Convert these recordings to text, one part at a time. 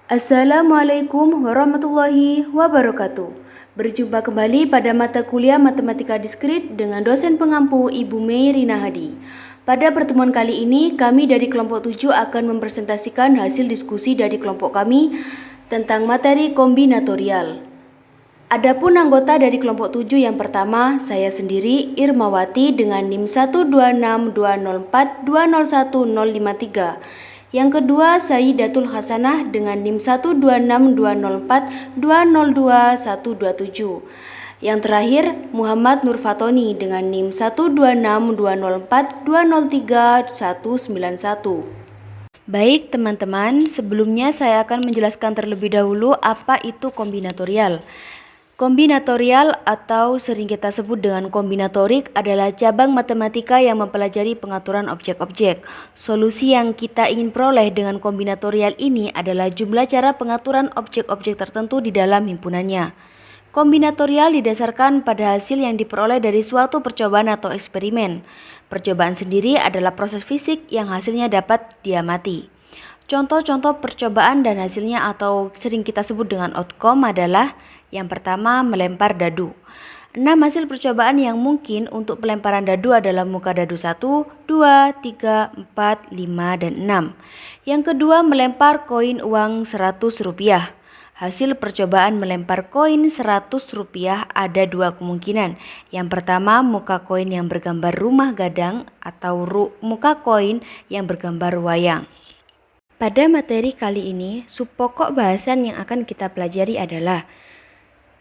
Assalamualaikum warahmatullahi wabarakatuh. Berjumpa kembali pada mata kuliah Matematika Diskrit dengan dosen pengampu Ibu Mei Rina Hadi. Pada pertemuan kali ini, kami dari kelompok 7 akan mempresentasikan hasil diskusi dari kelompok kami tentang materi kombinatorial. Adapun anggota dari kelompok 7 yang pertama, saya sendiri Irmawati dengan NIM 12620420153. Yang kedua, Sayyidatul Hasanah dengan NIM 1262042022127. Yang terakhir, Muhammad Nur Fatoni dengan NIM 1262042039191. Baik teman-teman, sebelumnya saya akan menjelaskan terlebih dahulu apa itu kombinatorial. Kombinatorial atau sering kita sebut dengan kombinatorik adalah cabang matematika yang mempelajari pengaturan objek-objek. Solusi yang kita ingin peroleh dengan kombinatorial ini adalah jumlah cara pengaturan objek-objek tertentu di dalam himpunannya. Kombinatorial didasarkan pada hasil yang diperoleh dari suatu percobaan atau eksperimen. Percobaan sendiri adalah proses fisik yang hasilnya dapat diamati. Contoh-contoh percobaan dan hasilnya atau sering kita sebut dengan outcome adalah yang pertama, melempar dadu. 6 hasil percobaan yang mungkin untuk pelemparan dadu adalah muka dadu 1, 2, 3, 4, 5, dan 6. Yang kedua, melempar koin uang Rp100. Hasil percobaan melempar koin Rp100 ada dua kemungkinan. Yang pertama, muka koin yang bergambar rumah gadang atau muka koin yang bergambar wayang. Pada materi kali ini, subpokok bahasan yang akan kita pelajari adalah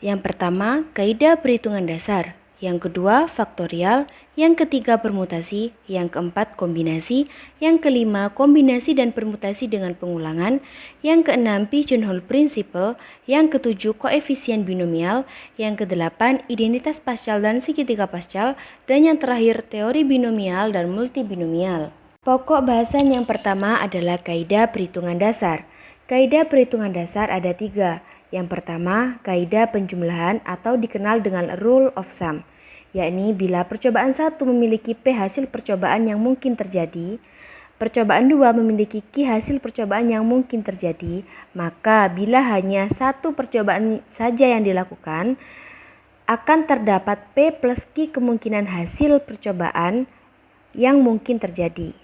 yang pertama, kaidah perhitungan dasar. Yang kedua, faktorial. Yang ketiga, permutasi. Yang keempat, kombinasi. Yang kelima, kombinasi dan permutasi dengan pengulangan. Yang keenam, pigeonhole principle. Yang ketujuh, koefisien binomial. Yang kedelapan, identitas pascal dan segitiga pascal. Dan yang terakhir, teori binomial dan multibinomial. Pokok bahasan yang pertama adalah kaidah perhitungan dasar. Kaidah perhitungan dasar ada 3. Yang pertama, kaidah penjumlahan atau dikenal dengan rule of sum, yakni bila percobaan 1 memiliki P hasil percobaan yang mungkin terjadi, percobaan 2 memiliki Q hasil percobaan yang mungkin terjadi, maka bila hanya satu percobaan saja yang dilakukan, akan terdapat P plus Q kemungkinan hasil percobaan yang mungkin terjadi.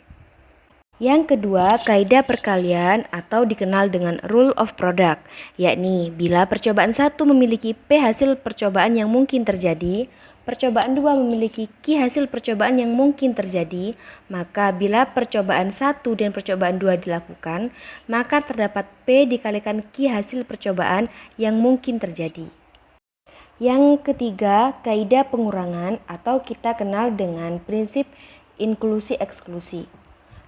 Yang kedua, kaidah perkalian atau dikenal dengan rule of product, yakni bila percobaan 1 memiliki P hasil percobaan yang mungkin terjadi, percobaan 2 memiliki Q hasil percobaan yang mungkin terjadi, maka bila percobaan 1 dan percobaan 2 dilakukan, maka terdapat P dikalikan Q hasil percobaan yang mungkin terjadi. Yang ketiga, kaidah pengurangan atau kita kenal dengan prinsip inklusi-eksklusi.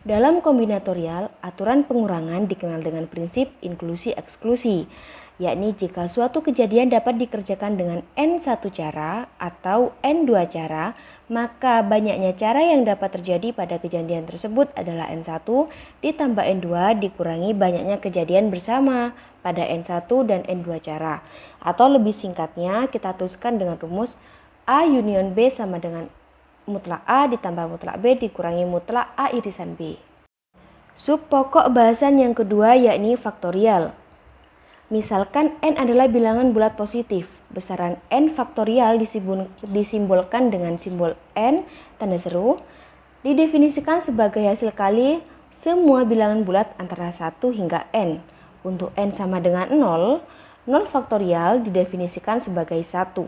Dalam kombinatorial, aturan pengurangan dikenal dengan prinsip inklusi-eksklusi, yakni jika suatu kejadian dapat dikerjakan dengan N1 cara atau N2 cara, maka banyaknya cara yang dapat terjadi pada kejadian tersebut adalah N1 ditambah N2 dikurangi banyaknya kejadian bersama pada N1 dan N2 cara. Atau lebih singkatnya, kita tuliskan dengan rumus A union B sama dengan mutlak A ditambah mutlak B dikurangi mutlak A irisan B. Subpokok bahasan yang kedua yakni faktorial. Misalkan N adalah bilangan bulat positif. Besaran N faktorial disimbolkan dengan simbol N tanda seru. Didefinisikan sebagai hasil kali semua bilangan bulat antara 1 hingga N. Untuk N sama dengan 0, 0 faktorial didefinisikan sebagai 1.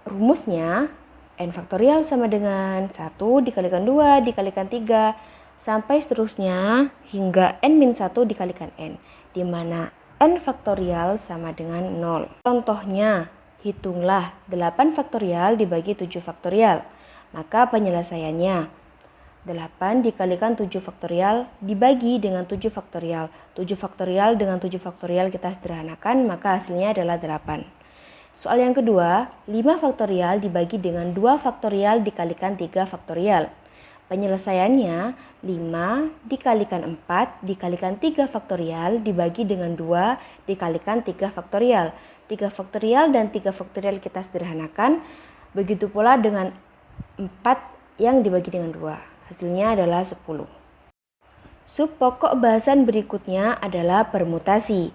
Rumusnya, N faktorial sama dengan 1 dikalikan 2 dikalikan 3 sampai seterusnya hingga N-1 dikalikan N, di mana N faktorial sama dengan 0. Contohnya, hitunglah 8 faktorial dibagi 7 faktorial. Maka penyelesaiannya 8 dikalikan 7 faktorial dibagi dengan 7 faktorial. 7 faktorial dengan 7 faktorial kita sederhanakan, maka hasilnya adalah 8. Soal yang kedua, 5 faktorial dibagi dengan 2 faktorial dikalikan 3 faktorial. Penyelesaiannya 5 dikalikan 4 dikalikan 3 faktorial dibagi dengan 2 dikalikan 3 faktorial. 3 faktorial dan 3 faktorial kita sederhanakan, begitu pula dengan 4 yang dibagi dengan 2. Hasilnya adalah 10. Sub pokok bahasan berikutnya adalah permutasi.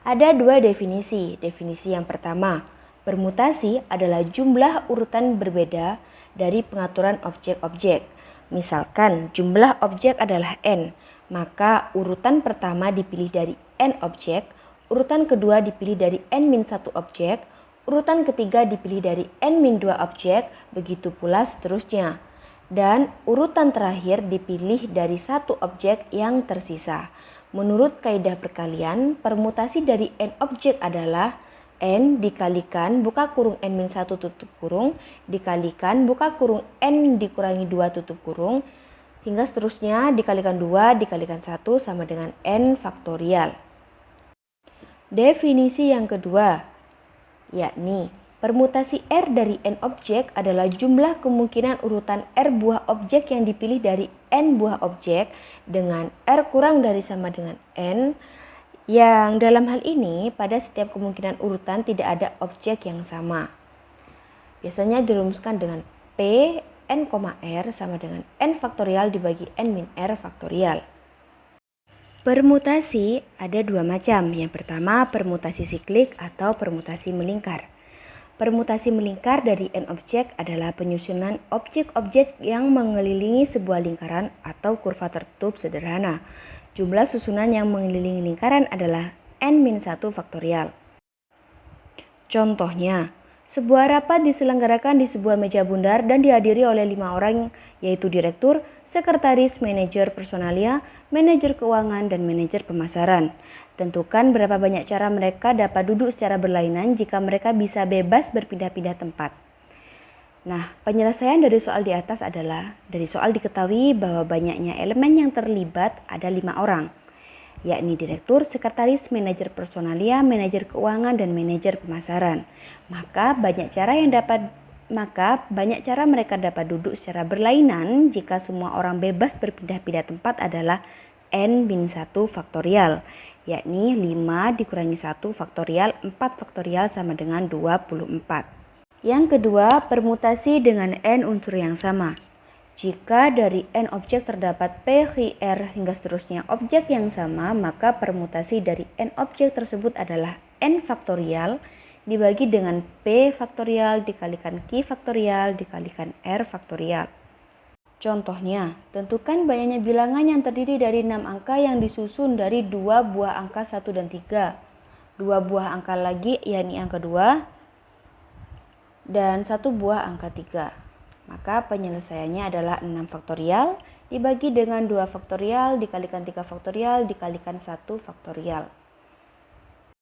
Ada dua definisi. Definisi yang pertama, permutasi adalah jumlah urutan berbeda dari pengaturan objek-objek. Misalkan jumlah objek adalah n, maka urutan pertama dipilih dari n objek, urutan kedua dipilih dari n-1 objek, urutan ketiga dipilih dari n-2 objek, begitu pula seterusnya. Dan urutan terakhir dipilih dari satu objek yang tersisa. Menurut kaidah perkalian, permutasi dari n objek adalah n dikalikan buka kurung n-1 tutup kurung dikalikan buka kurung n dikurangi 2 tutup kurung hingga seterusnya dikalikan 2 dikalikan 1 sama dengan n faktorial. Definisi yang kedua, yakni permutasi R dari n objek adalah jumlah kemungkinan urutan R buah objek yang dipilih dari n buah objek dengan R kurang dari sama dengan n, yang dalam hal ini pada setiap kemungkinan urutan tidak ada objek yang sama. Biasanya dirumuskan dengan P n, R sama dengan n faktorial dibagi n min R faktorial. Permutasi ada dua macam. Yang pertama permutasi siklik atau permutasi melingkar. Permutasi melingkar dari n objek adalah penyusunan objek-objek yang mengelilingi sebuah lingkaran atau kurva tertutup sederhana. Jumlah susunan yang mengelilingi lingkaran adalah n-1 faktorial. Contohnya, sebuah rapat diselenggarakan di sebuah meja bundar dan dihadiri oleh 5 orang, yaitu direktur, sekretaris, manajer personalia, manajer keuangan, dan manajer pemasaran. Tentukan berapa banyak cara mereka dapat duduk secara berlainan jika mereka bisa bebas berpindah-pindah tempat. Nah, penyelesaian dari soal di atas adalah, dari soal diketahui bahwa banyaknya elemen yang terlibat ada 5 orang, yakni direktur, sekretaris, manajer personalia, manajer keuangan, dan manajer pemasaran. Maka banyak cara mereka dapat duduk secara berlainan jika semua orang bebas berpindah-pindah tempat adalah n-1 faktorial, yakni 5 dikurangi 1 faktorial, 4 faktorial sama dengan 24. Yang kedua, permutasi dengan n unsur yang sama. Jika dari n objek terdapat p, q, r hingga seterusnya objek yang sama, maka permutasi dari n objek tersebut adalah n faktorial dibagi dengan p faktorial dikalikan q faktorial dikalikan r faktorial. Contohnya, tentukan banyaknya bilangan yang terdiri dari 6 angka yang disusun dari 2 buah angka 1 dan 3. 2 buah angka lagi yakni angka 2 dan 1 buah angka 3. Maka penyelesaiannya adalah 6 faktorial dibagi dengan 2 faktorial dikalikan 3 faktorial dikalikan 1 faktorial.